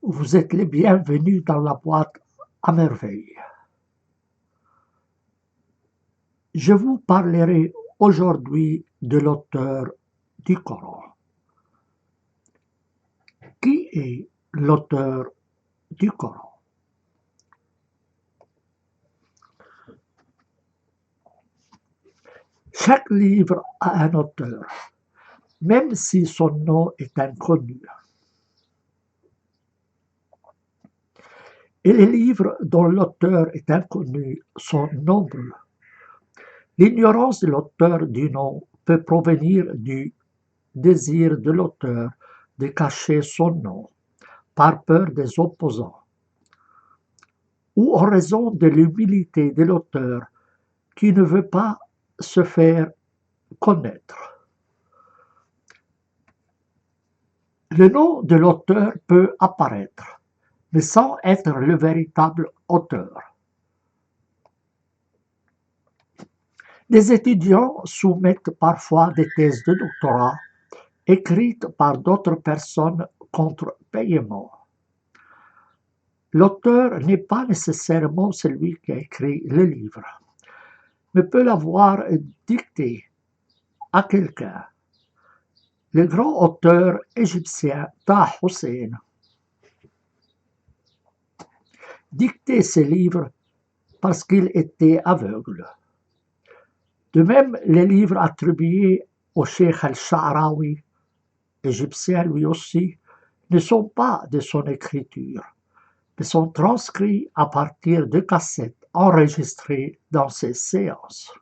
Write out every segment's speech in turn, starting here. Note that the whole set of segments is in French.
Vous êtes les bienvenus dans la boîte à merveille. Je vous parlerai aujourd'hui de l'auteur du Coran. Qui est l'auteur du Coran? Chaque livre a un auteur, même si son nom est inconnu. Et les livres dont l'auteur est inconnu sont nombreux. L'ignorance de l'auteur du nom peut provenir du désir de l'auteur de cacher son nom par peur des opposants, ou en raison de l'humilité de l'auteur qui ne veut pas se faire connaître. Le nom de l'auteur peut apparaître, mais sans être le véritable auteur. Des étudiants soumettent parfois des thèses de doctorat écrites par d'autres personnes contre paiement. L'auteur n'est pas nécessairement celui qui a écrit le livre, mais peut l'avoir dicté à quelqu'un. Le grand auteur égyptien Taha Hussein dictait ses livres parce qu'il était aveugle. De même, les livres attribués au cheikh al-Sha'rawi, égyptien lui aussi, ne sont pas de son écriture, mais sont transcrits à partir de cassettes enregistrées dans ses séances.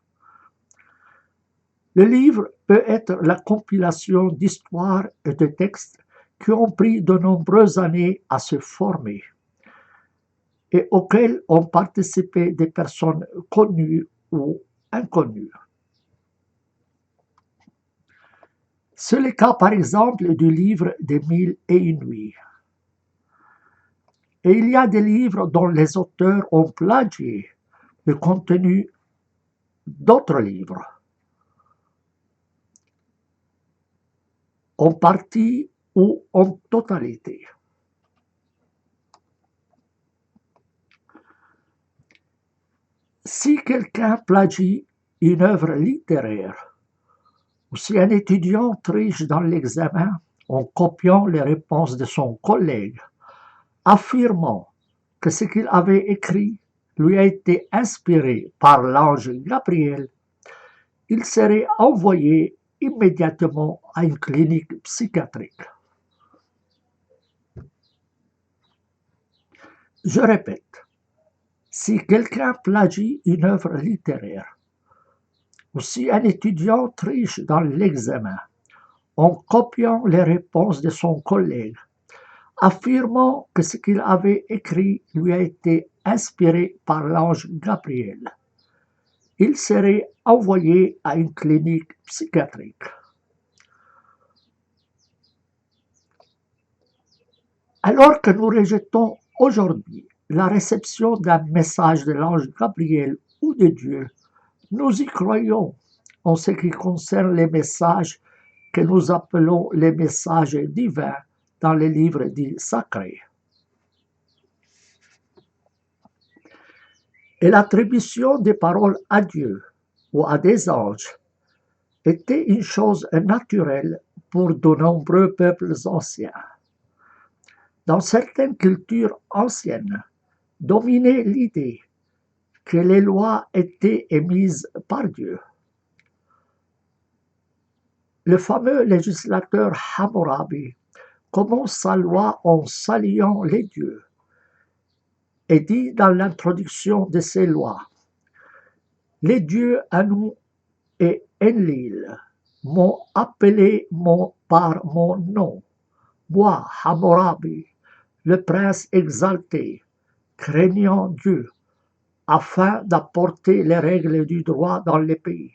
Le livre peut être la compilation d'histoires et de textes qui ont pris de nombreuses années à se former et auxquels ont participé des personnes connues ou inconnues. C'est le cas par exemple du livre des Mille et une nuits. Et il y a des livres dont les auteurs ont plagié le contenu d'autres livres, en partie ou en totalité. Si quelqu'un plagie une œuvre littéraire, ou si un étudiant triche dans l'examen en copiant les réponses de son collègue, affirmant que ce qu'il avait écrit lui a été inspiré par l'ange Gabriel, il serait envoyé immédiatement à une clinique psychiatrique. Je répète, si quelqu'un plagie une œuvre littéraire, ou si un étudiant triche dans l'examen en copiant les réponses de son collègue, affirmant que ce qu'il avait écrit lui a été inspiré par l'ange Gabriel, il serait envoyé à une clinique psychiatrique. Alors que nous rejetons aujourd'hui la réception d'un message de l'ange Gabriel ou de Dieu, nous y croyons en ce qui concerne les messages que nous appelons les messages divins dans les livres dits sacrés. Et l'attribution des paroles à Dieu ou à des anges était une chose naturelle pour de nombreux peuples anciens. Dans certaines cultures anciennes, dominait l'idée que les lois étaient émises par Dieu. Le fameux législateur Hammurabi commence sa loi en saluant les dieux et dit dans l'introduction de ses lois: les dieux Anu et Enlil m'ont appelé par mon nom, moi Hammurabi, le prince exalté, craignant Dieu, afin d'apporter les règles du droit dans les pays,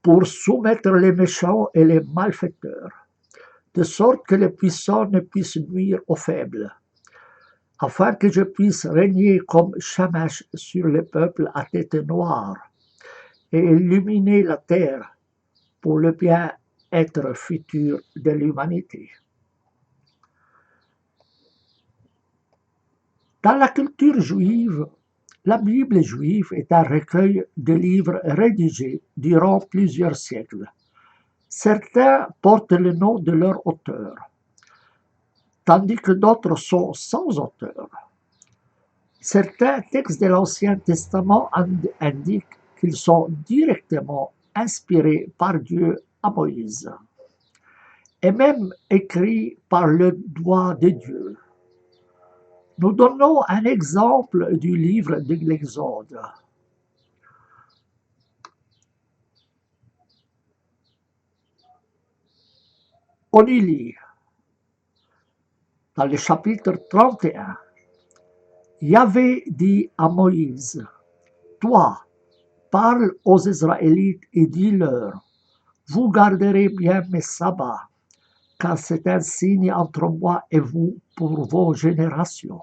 pour soumettre les méchants et les malfaiteurs, de sorte que les puissants ne puissent nuire aux faibles, afin que je puisse régner comme Shamash sur les peuples à tête noire et illuminer la terre pour le bien-être futur de l'humanité. Dans la culture juive, la Bible juive est un recueil de livres rédigés durant plusieurs siècles. Certains portent le nom de leur auteur, tandis que d'autres sont sans auteur. Certains textes de l'Ancien Testament indiquent qu'ils sont directement inspirés par Dieu à Moïse, et même écrits par le doigt de Dieu. Nous donnons un exemple du livre de l'Exode. On y lit, dans le chapitre 31, Yahvé dit à Moïse, « Toi, parle aux Israélites et dis-leur, vous garderez bien mes sabbats, car c'est un signe entre moi et vous pour vos générations,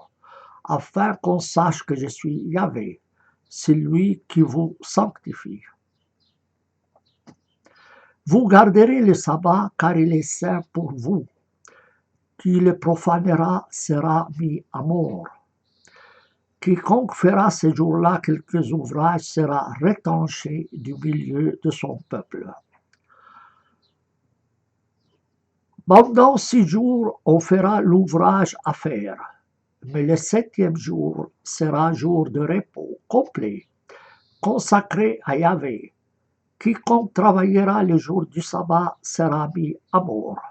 afin qu'on sache que je suis Yahvé, celui qui vous sanctifie. Vous garderez le sabbat, car il est saint pour vous. Qui le profanera sera mis à mort. Quiconque fera ces jours-là quelques ouvrages sera retranché du milieu de son peuple. Pendant 6 jours, on fera l'ouvrage à faire, mais le 7e jour sera jour de repos complet, consacré à Yahvé. Quiconque travaillera le jour du sabbat sera mis à mort.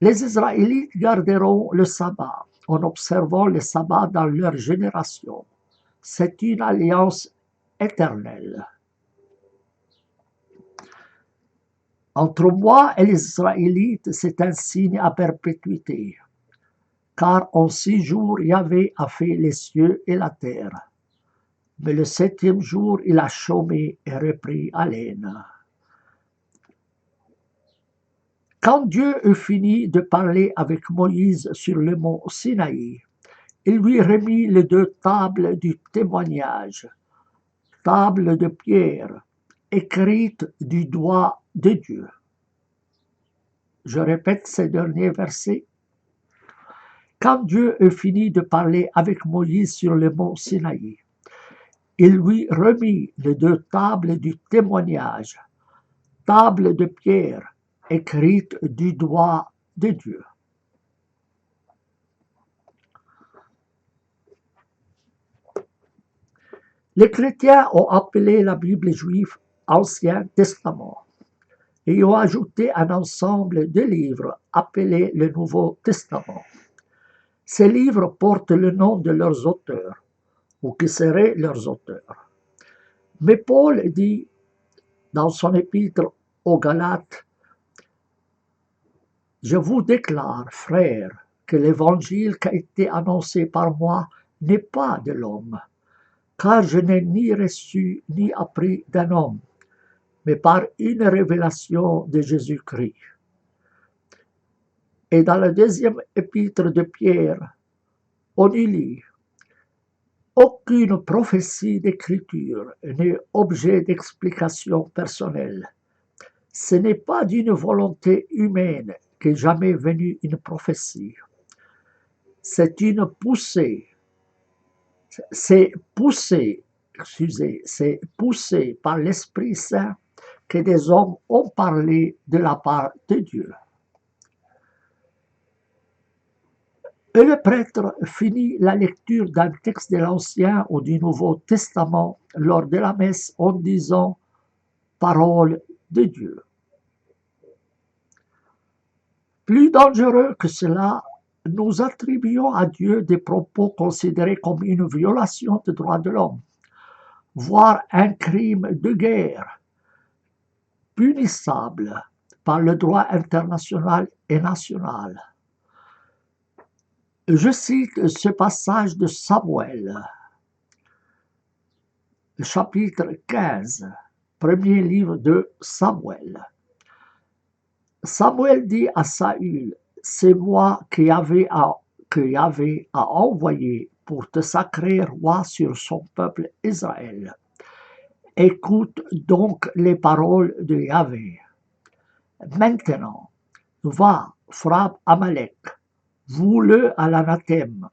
Les Israélites garderont le sabbat en observant le sabbat dans leur génération. C'est une alliance éternelle. Entre moi et les Israélites, c'est un signe à perpétuité, car en 6 jours Yahvé a fait les cieux et la terre. Mais le 7e jour, il a chômé et repris haleine. Quand Dieu eut fini de parler avec Moïse sur le mont Sinaï, il lui remit les 2 tables du témoignage, tables de pierre, écrites du doigt de Dieu. Je répète ces derniers versets. Quand Dieu eut fini de parler avec Moïse sur le mont Sinaï, il lui remit les 2 tables du témoignage, tables de pierre, écrites du doigt de Dieu. Les chrétiens ont appelé la Bible juive Ancien Testament et ont ajouté un ensemble de livres appelés le Nouveau Testament. Ces livres portent le nom de leurs auteurs, ou qui seraient leurs auteurs. Mais Paul dit dans son épître aux Galates, « Je vous déclare, frères, que l'évangile qui a été annoncé par moi n'est pas de l'homme, car je n'ai ni reçu ni appris d'un homme, mais par une révélation de Jésus-Christ. » Et dans le 2e épître de Pierre, on y lit, « Aucune prophétie d'écriture n'est objet d'explication personnelle. Ce n'est pas d'une volonté humaine qu'est jamais venue une prophétie. C'est poussé par l'Esprit Saint que des hommes ont parlé de la part de Dieu. » Et le prêtre finit la lecture d'un texte de l'Ancien ou du Nouveau Testament lors de la messe en disant « Parole de Dieu ». Plus dangereux que cela, nous attribuons à Dieu des propos considérés comme une violation des droits de l'homme, voire un crime de guerre, punissable par le droit international et national. Je cite ce passage de Samuel, chapitre 15, premier livre de Samuel. Samuel dit à Saül, « C'est moi que Yahvé a envoyé pour te sacrer roi sur son peuple Israël. Écoute donc les paroles de Yahvé. Maintenant, va, frappe Amalek, Voue-le à l'anathème,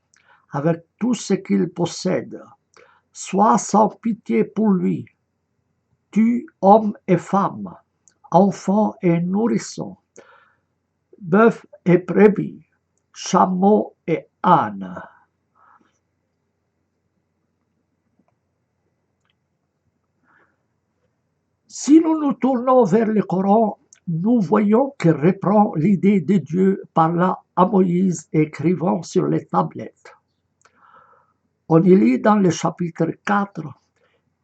avec tout ce qu'il possède. Sois sans pitié pour lui. Tue hommes et femmes, enfants et nourrissons, bœufs et brebis, chameaux et ânes. Si nous nous tournons vers le Coran, nous voyons qu'il reprend l'idée de Dieu par là à Moïse écrivant sur les tablettes. On y lit dans le chapitre 4,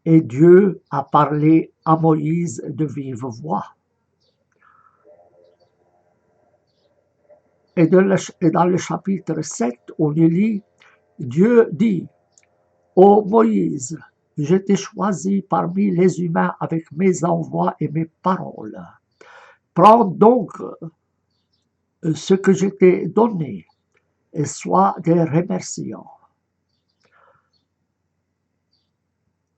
et Dieu a parlé à Moïse de vive voix. Et dans le chapitre 7, on y lit, Dieu dit, ô Moïse, je t'ai choisi parmi les humains avec mes envois et mes paroles. Prends donc ce que je t'ai donné et sois des remerciants.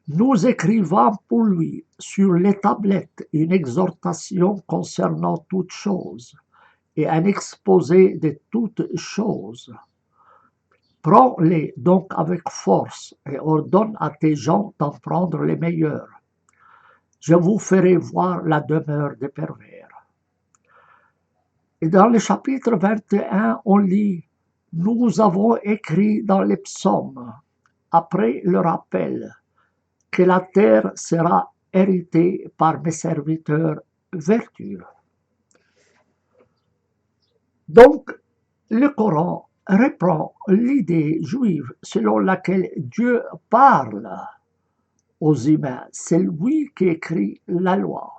Nous écrivons pour lui sur les tablettes une exhortation concernant toutes choses et un exposé de toutes choses. Prends-les donc avec force et ordonne à tes gens d'en prendre les meilleurs. Je vous ferai voir la demeure des pervers. Et dans le chapitre 21, on lit « Nous avons écrit dans les psaumes, après le rappel, que la terre sera héritée par mes serviteurs vertueux. » Donc, le Coran reprend l'idée juive selon laquelle Dieu parle aux humains. C'est lui qui écrit la loi.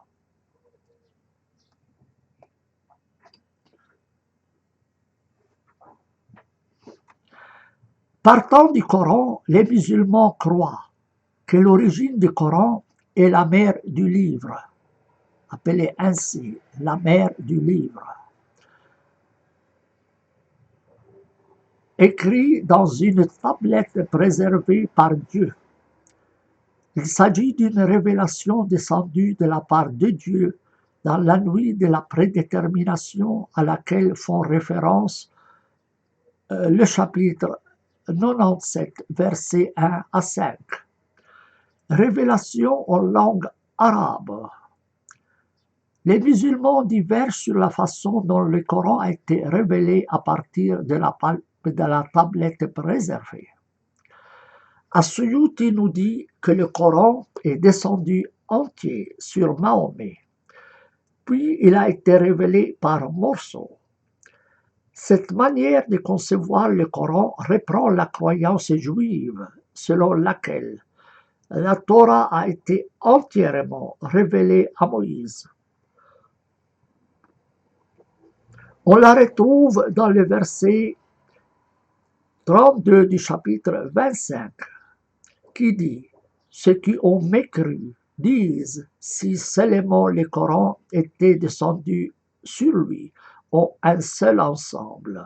Partant du Coran, les musulmans croient que l'origine du Coran est la mère du livre, appelée ainsi la mère du livre. Écrit dans une tablette préservée par Dieu. Il s'agit d'une révélation descendue de la part de Dieu dans la nuit de la prédétermination à laquelle font référence le chapitre 97, versets 1 à 5. Révélation en langue arabe. Les musulmans divergent sur la façon dont le Coran a été révélé à partir de la tablette préservée. As-Suyuti nous dit que le Coran est descendu entier sur Mahomet, puis il a été révélé par morceaux. Cette manière de concevoir le Coran reprend la croyance juive selon laquelle la Torah a été entièrement révélée à Moïse. On la retrouve dans le verset 32 du chapitre 25, qui dit « Ceux qui ont mécru disent si seulement le Coran était descendu sur lui en un seul ensemble. »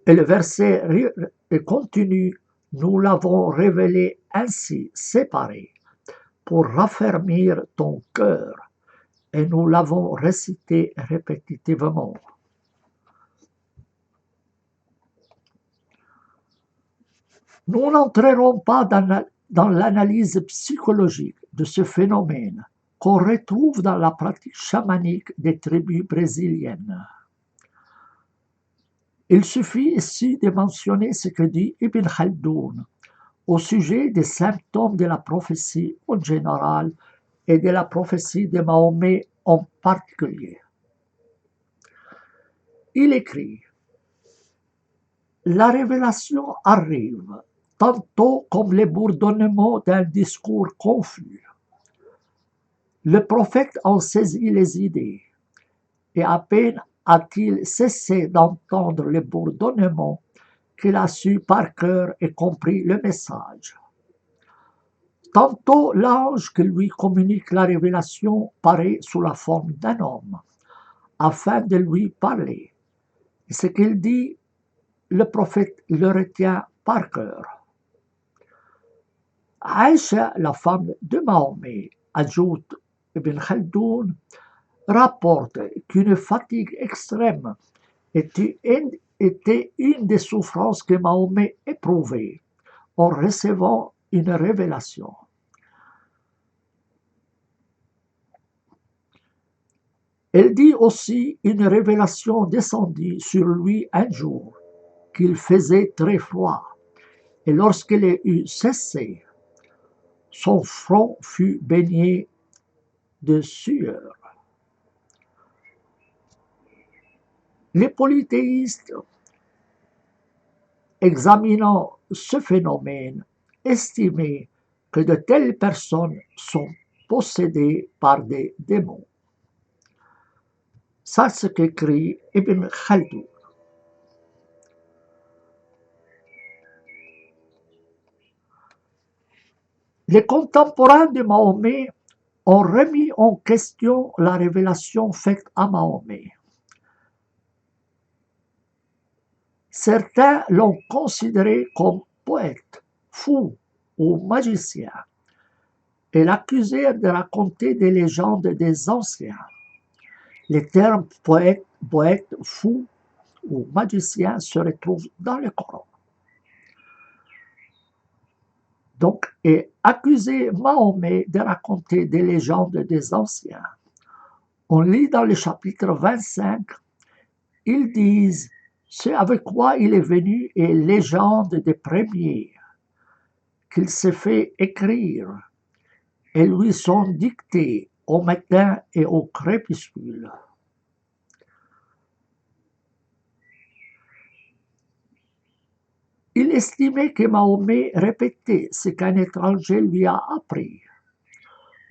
Et le verset continue « Nous l'avons révélé ainsi séparé pour raffermir ton cœur et nous l'avons récité répétitivement. » Nous n'entrerons pas dans l'analyse psychologique de ce phénomène qu'on retrouve dans la pratique chamanique des tribus brésiliennes. Il suffit ici de mentionner ce que dit Ibn Khaldoun au sujet des symptômes de la prophétie en général et de la prophétie de Mahomet en particulier. Il écrit « La révélation arrive tantôt comme le bourdonnement d'un discours confus. Le prophète en saisit les idées, et à peine a-t-il cessé d'entendre le bourdonnement qu'il a su par cœur et compris le message. Tantôt l'ange qui lui communique la révélation paraît sous la forme d'un homme, afin de lui parler. Et ce qu'il dit, le prophète le retient par cœur. Aïcha, la femme de Mahomet, ajoute Ibn Khaldoun, rapporte qu'une fatigue extrême était une des souffrances que Mahomet éprouvait en recevant une révélation. Elle dit aussi une révélation descendue sur lui un jour, qu'il faisait très froid, et lorsqu'elle eut cessé, son front fut baigné de sueur. Les polythéistes, examinant ce phénomène, estimaient que de telles personnes sont possédées par des démons. Ça, c'est ce qu'écrit Ibn Khaldoun. Les contemporains de Mahomet ont remis en question la révélation faite à Mahomet. Certains l'ont considéré comme poète, fou ou magicien et l'accusèrent de raconter des légendes des anciens. Les termes poète, fou ou magicien se retrouvent dans le Coran. Donc, et accuser Mahomet de raconter des légendes des anciens. On lit dans le chapitre 25, ils disent ce avec quoi il est venu est légende des premiers, qu'il s'est fait écrire, et lui sont dictées au matin et au crépuscule. Il estimait que Mahomet répétait ce qu'un étranger lui a appris.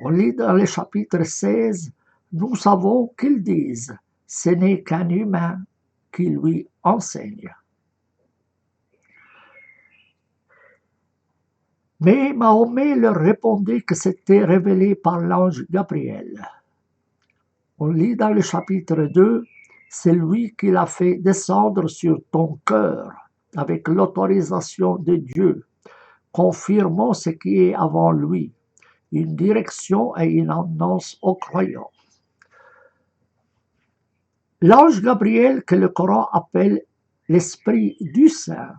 On lit dans le chapitre 16, nous savons qu'ils disent, ce n'est qu'un humain qui lui enseigne. Mais Mahomet leur répondait que c'était révélé par l'ange Gabriel. On lit dans le chapitre 2, c'est lui qui l'a fait descendre sur ton cœur avec l'autorisation de Dieu, confirmant ce qui est avant lui, une direction et une annonce aux croyants. L'ange Gabriel, que le Coran appelle l'Esprit du Saint,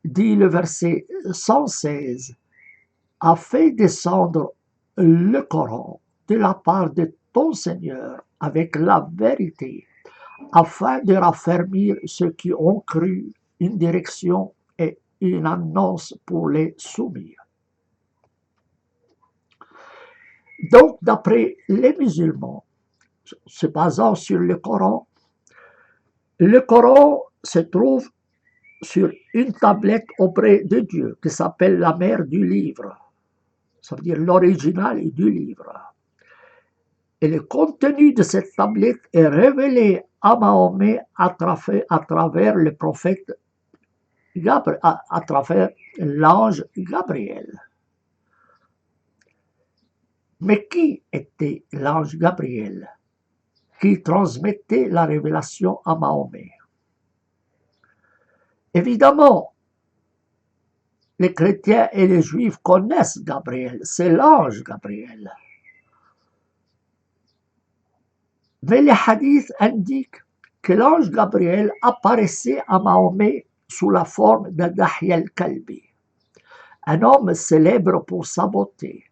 dit le verset 116, a fait descendre le Coran de la part de ton Seigneur avec la vérité, afin de raffermir ceux qui ont cru, une direction et une annonce pour les soumis. Donc, d'après les musulmans, se basant sur le Coran se trouve sur une tablette auprès de Dieu qui s'appelle la mère du livre, ça veut dire l'original du livre. Et le contenu de cette tablette est révélé à Mahomet à travers le prophète à travers l'ange Gabriel. Mais qui était l'ange Gabriel qui transmettait la révélation à Mahomet? Évidemment, les chrétiens et les juifs connaissent Gabriel, c'est l'ange Gabriel. Mais les hadiths indiquent que l'ange Gabriel apparaissait à Mahomet sous la forme de Dahya al-Kalbi, un homme célèbre pour sa beauté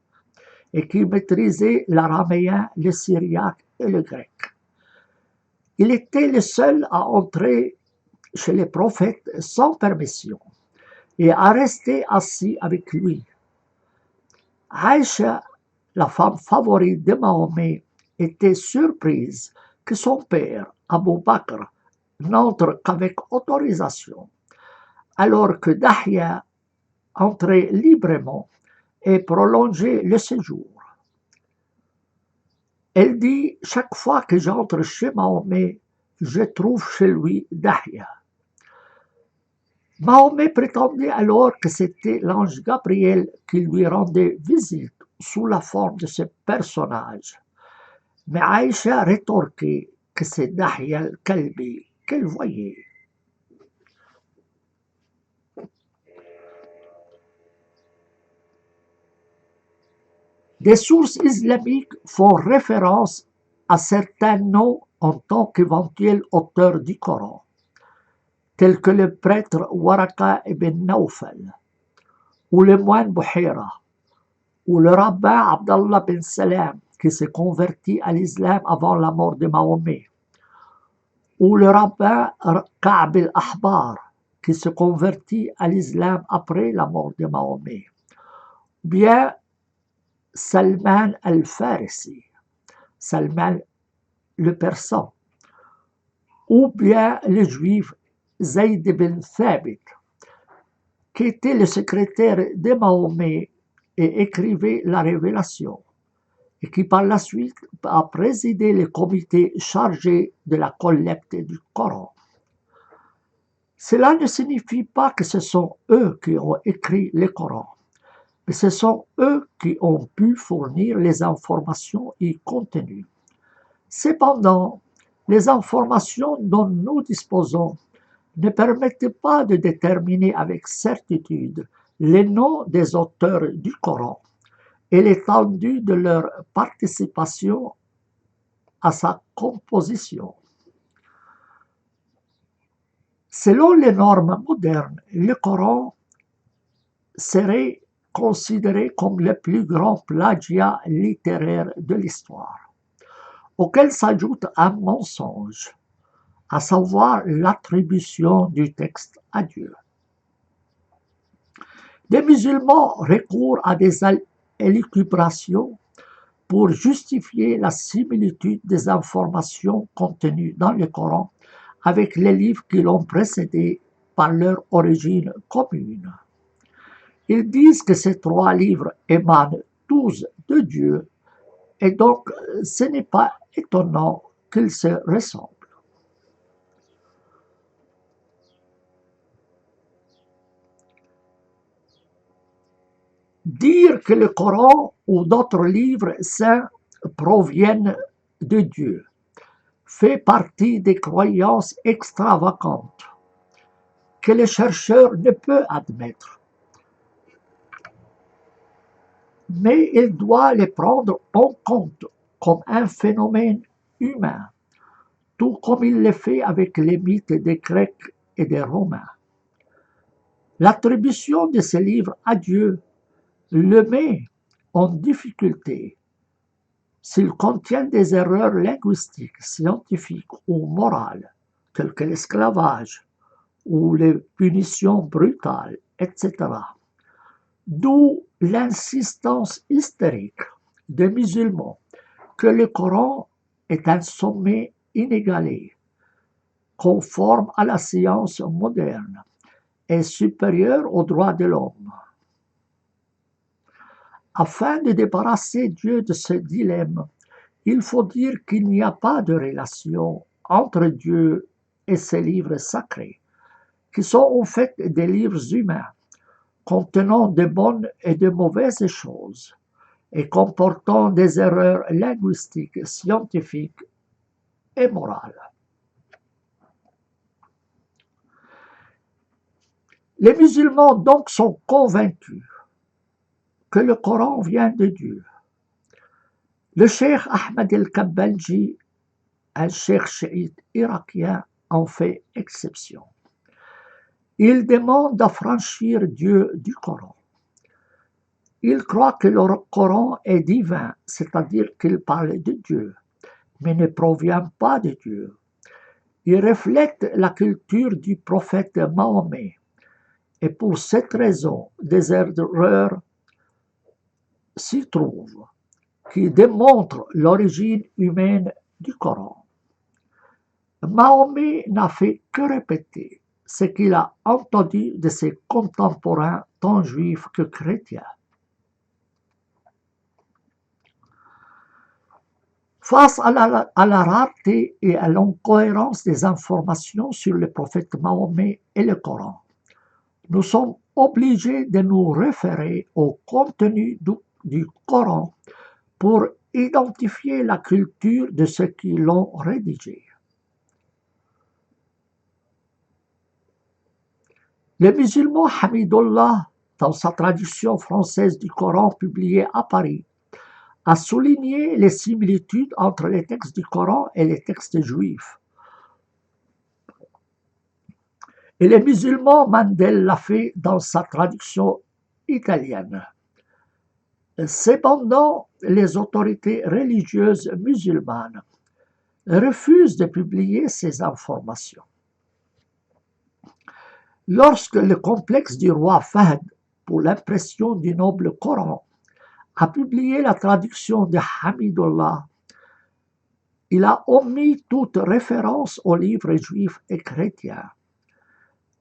et qui maîtrisait l'araméen, le syriaque et le grec. Il était le seul à entrer chez les prophètes sans permission et à rester assis avec lui. Aïcha, la femme favorite de Mahomet, était surprise que son père, Abu Bakr, n'entre qu'avec autorisation, alors que Dahya entrait librement et prolongeait le séjour. Elle dit, chaque fois que j'entre chez Mahomet, je trouve chez lui Dahya. Mahomet prétendait alors que c'était l'ange Gabriel qui lui rendait visite sous la forme de ce personnage. Mais Aïcha rétorquait que c'est Dahya al-Kalbi qu'elle voyait. Des sources islamiques font référence à certains noms en tant qu'éventuels auteurs du Coran, tels que le prêtre Waraka ibn Nawfal, ou le moine Buhira, ou le rabbin Abdallah bin Salam, qui s'est converti à l'islam avant la mort de Mahomet, ou le rabbin Ka'b al-Ahbar, qui se convertit à l'islam après la mort de Mahomet, ou bien Salman al-Farisi, Salman le Persan, ou bien le juif Zayd ibn Thabit, qui était le secrétaire de Mahomet et écrivait la révélation, et qui par la suite a présidé le comité chargé de la collecte du Coran. Cela ne signifie pas que ce sont eux qui ont écrit le Coran, mais ce sont eux qui ont pu fournir les informations y contenues. Cependant, les informations dont nous disposons ne permettent pas de déterminer avec certitude les noms des auteurs du Coran et l'étendue de leur participation à sa composition. Selon les normes modernes, le Coran serait considéré comme le plus grand plagiat littéraire de l'histoire, auquel s'ajoute un mensonge, à savoir l'attribution du texte à Dieu. Des musulmans recourent à des élucubrations pour justifier la similitude des informations contenues dans le Coran avec les livres qui l'ont précédé par leur origine commune. Ils disent que ces trois livres émanent tous de Dieu et donc ce n'est pas étonnant qu'ils se ressemblent. Dire que le Coran ou d'autres livres saints proviennent de Dieu fait partie des croyances extravagantes que le chercheur ne peut admettre. Mais il doit les prendre en compte comme un phénomène humain, tout comme il le fait avec les mythes des Grecs et des Romains. L'attribution de ces livres à Dieu le met en difficulté s'ils contiennent des erreurs linguistiques, scientifiques ou morales, telles que l'esclavage ou les punitions brutales, etc. D'où l'insistance hystérique des musulmans que le Coran est un sommet inégalé, conforme à la science moderne et supérieur aux droits de l'homme. Afin de débarrasser Dieu de ce dilemme, il faut dire qu'il n'y a pas de relation entre Dieu et ses livres sacrés, qui sont en fait des livres humains, contenant de bonnes et de mauvaises choses, et comportant des erreurs linguistiques, scientifiques et morales. Les musulmans donc sont convaincus que le Coran vient de Dieu. Le cheikh Ahmed el-Kabbalji, un cheikh chiite irakien, en fait exception. Il demande d'affranchir Dieu du Coran. Il croit que le Coran est divin, c'est-à-dire qu'il parle de Dieu, mais ne provient pas de Dieu. Il reflète la culture du prophète Mahomet, et pour cette raison, des erreurs s'y trouvent, qui démontrent l'origine humaine du Coran. Mahomet n'a fait que répéter ce qu'il a entendu de ses contemporains tant juifs que chrétiens. Face à la rareté et à l'incohérence des informations sur le prophète Mahomet et le Coran, nous sommes obligés de nous référer au contenu du Coran pour identifier la culture de ceux qui l'ont rédigé. Le musulman Hamidullah, dans sa traduction française du Coran publiée à Paris, a souligné les similitudes entre les textes du Coran et les textes juifs. Et les musulmans, Mandel l'a fait dans sa traduction italienne. Cependant, les autorités religieuses musulmanes refusent de publier ces informations. Lorsque le complexe du roi Fahd pour l'impression du noble Coran a publié la traduction de Hamidullah, il a omis toute référence aux livres juifs et chrétiens.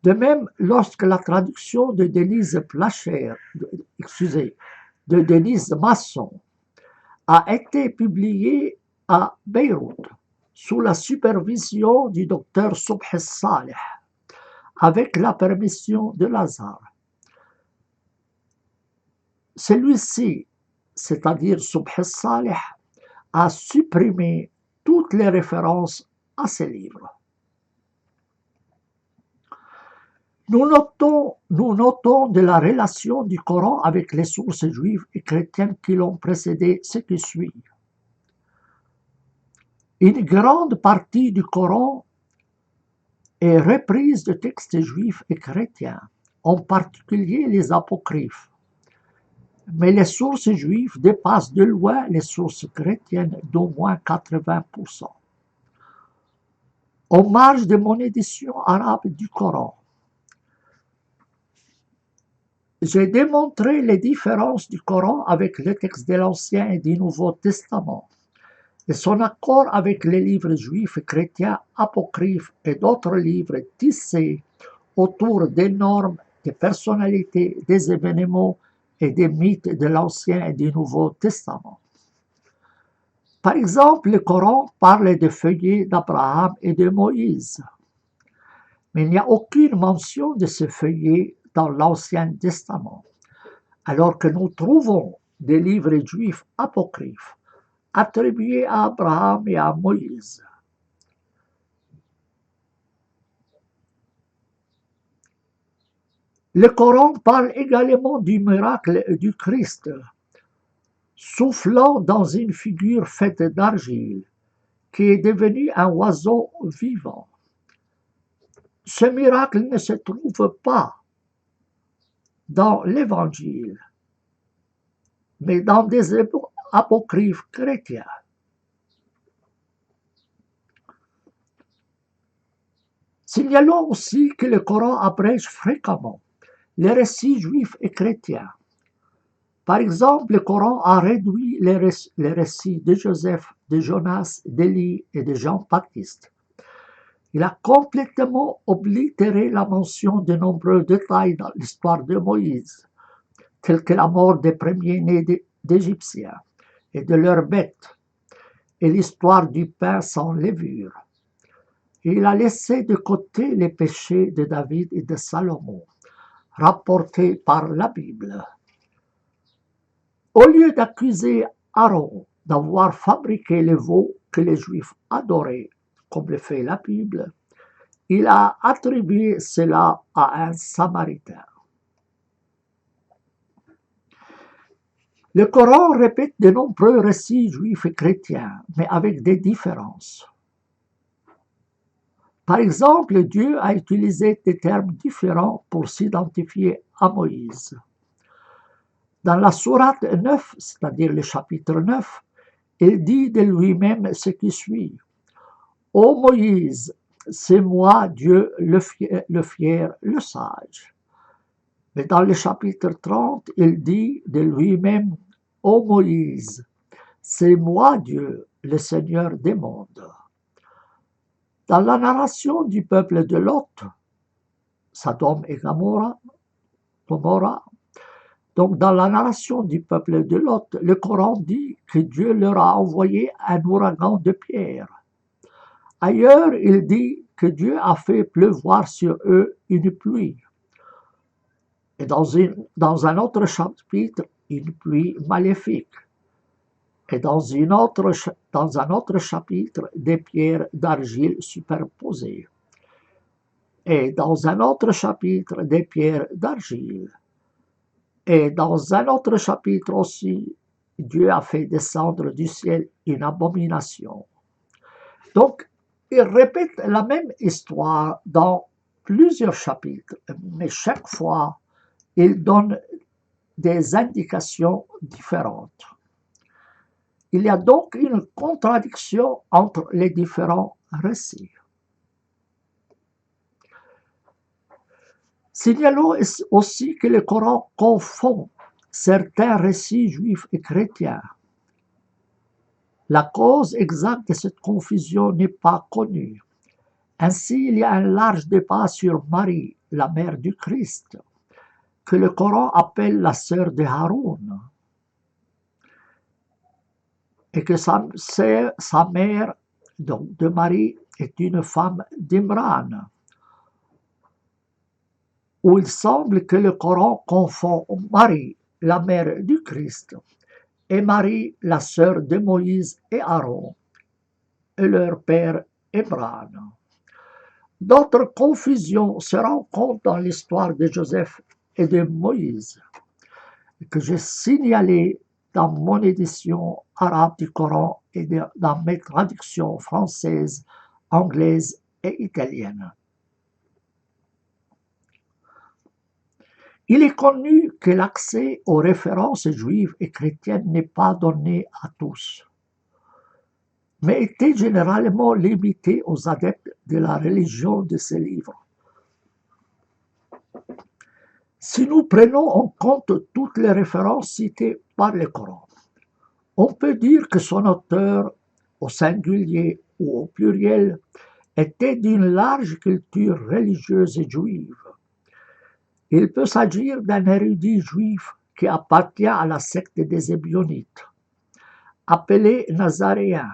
De même, lorsque la traduction de Denise de Denise Masson a été publiée à Beyrouth sous la supervision du docteur Subh Saleh, avec la permission de Lazare. Celui-ci, c'est-à-dire Subh Saleh, a supprimé toutes les références à ces livres. Nous notons de la relation du Coran avec les sources juives et chrétiennes qui l'ont précédé ce qui suit. Une grande partie du Coran est reprise de textes juifs et chrétiens, en particulier les apocryphes. Mais les sources juives dépassent de loin les sources chrétiennes d'au moins 80%. En marge de mon édition arabe du Coran, j'ai démontré les différences du Coran avec les textes de l'Ancien et du Nouveau Testament, et son accord avec les livres juifs et chrétiens apocryphes et d'autres livres tissés autour des normes, des personnalités, des événements et des mythes de l'Ancien et du Nouveau Testament. Par exemple, le Coran parle des feuillets d'Abraham et de Moïse, mais il n'y a aucune mention de ces feuillets dans l'Ancien Testament, alors que nous trouvons des livres juifs apocryphes attribués à Abraham et à Moïse. Le Coran parle également du miracle du Christ, soufflant dans une figure faite d'argile, qui est devenue un oiseau vivant. Ce miracle ne se trouve pas dans l'Évangile, mais dans des apocryphes chrétiens. Signalons aussi que le Coran abrège fréquemment les récits juifs et chrétiens. Par exemple, le Coran a réduit les récits de Joseph, de Jonas, d'Élie et de Jean-Baptiste. Il a complètement oblitéré la mention de nombreux détails dans l'histoire de Moïse, tels que la mort des premiers-nés d'Égyptiens et de leurs bêtes, et l'histoire du pain sans levure. Et il a laissé de côté les péchés de David et de Salomon, rapportés par la Bible. Au lieu d'accuser Aaron d'avoir fabriqué les veaux que les Juifs adoraient, comme le fait la Bible, il a attribué cela à un Samaritain. Le Coran répète de nombreux récits juifs et chrétiens, mais avec des différences. Par exemple, Dieu a utilisé des termes différents pour s'identifier à Moïse. Dans la sourate 9, c'est-à-dire le chapitre 9, il dit de lui-même ce qui suit. « Ô Moïse, c'est moi Dieu le fier, le sage. » Mais dans le chapitre 30, il dit de lui-même « Ô Moïse, c'est moi Dieu, le Seigneur des mondes. » Dans la narration du peuple de Lot, Sodome et Gomorrha, donc dans la narration du peuple de Lot, le Coran dit que Dieu leur a envoyé un ouragan de pierre. Ailleurs, il dit que Dieu a fait pleuvoir sur eux une pluie. Et dans un autre chapitre, une pluie maléfique. Et dans un autre chapitre, des pierres d'argile superposées. Et dans un autre chapitre, des pierres d'argile. Et dans un autre chapitre aussi, Dieu a fait descendre du ciel une abomination. Donc, il répète la même histoire dans plusieurs chapitres, mais chaque fois, il donne des indications différentes. Il y a donc une contradiction entre les différents récits. Signalons aussi que le Coran confond certains récits juifs et chrétiens. La cause exacte de cette confusion n'est pas connue. Ainsi, il y a un large débat sur Marie, la mère du Christ, que le Coran appelle la sœur de Haroun, et que sa mère, donc de Marie, est une femme d'Imran, où il semble que le Coran confond Marie, la mère du Christ, et Marie, la sœur de Moïse et Aaron, et leur père Imran. D'autres confusions se rencontrent dans l'histoire de Joseph et de Moïse, que j'ai signalées dans mon édition arabe du Coran et dans mes traductions françaises, anglaises et italiennes. Il est connu que l'accès aux références juives et chrétiennes n'est pas donné à tous, mais était généralement limité aux adeptes de la religion de ces livres. Si nous prenons en compte toutes les références citées par le Coran, on peut dire que son auteur, au singulier ou au pluriel, était d'une large culture religieuse et juive. Il peut s'agir d'un érudit juif qui appartient à la secte des Ébionites, appelé nazaréen,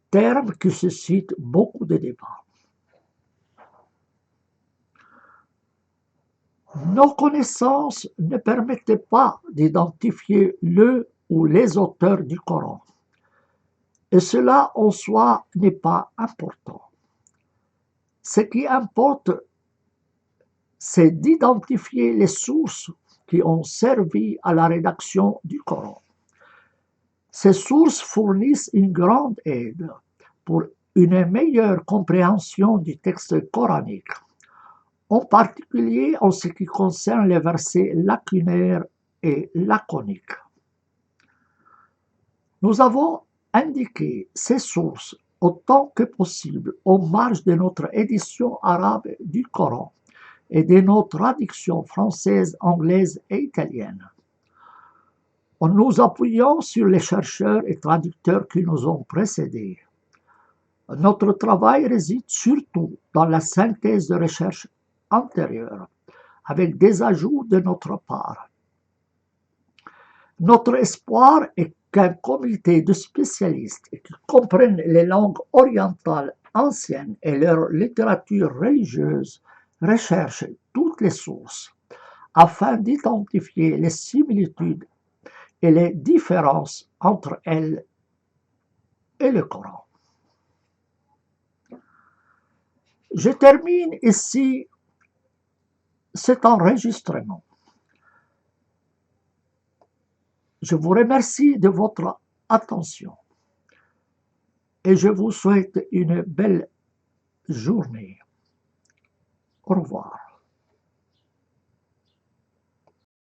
terme qui suscite beaucoup de débats. Nos connaissances ne permettaient pas d'identifier le ou les auteurs du Coran, et cela en soi n'est pas important. Ce qui importe, c'est d'identifier les sources qui ont servi à la rédaction du Coran. Ces sources fournissent une grande aide pour une meilleure compréhension du texte coranique, en particulier en ce qui concerne les versets lacunaires et laconiques. Nous avons indiqué ces sources autant que possible aux marges de notre édition arabe du Coran et de nos traductions françaises, anglaises et italiennes. En nous appuyant sur les chercheurs et traducteurs qui nous ont précédés, notre travail réside surtout dans la synthèse de recherche antérieure, avec des ajouts de notre part. Notre espoir est qu'un comité de spécialistes qui comprennent les langues orientales anciennes et leur littérature religieuse recherche toutes les sources afin d'identifier les similitudes et les différences entre elles et le Coran. Je termine ici cet enregistrement. Je vous remercie de votre attention et je vous souhaite une belle journée. Au revoir.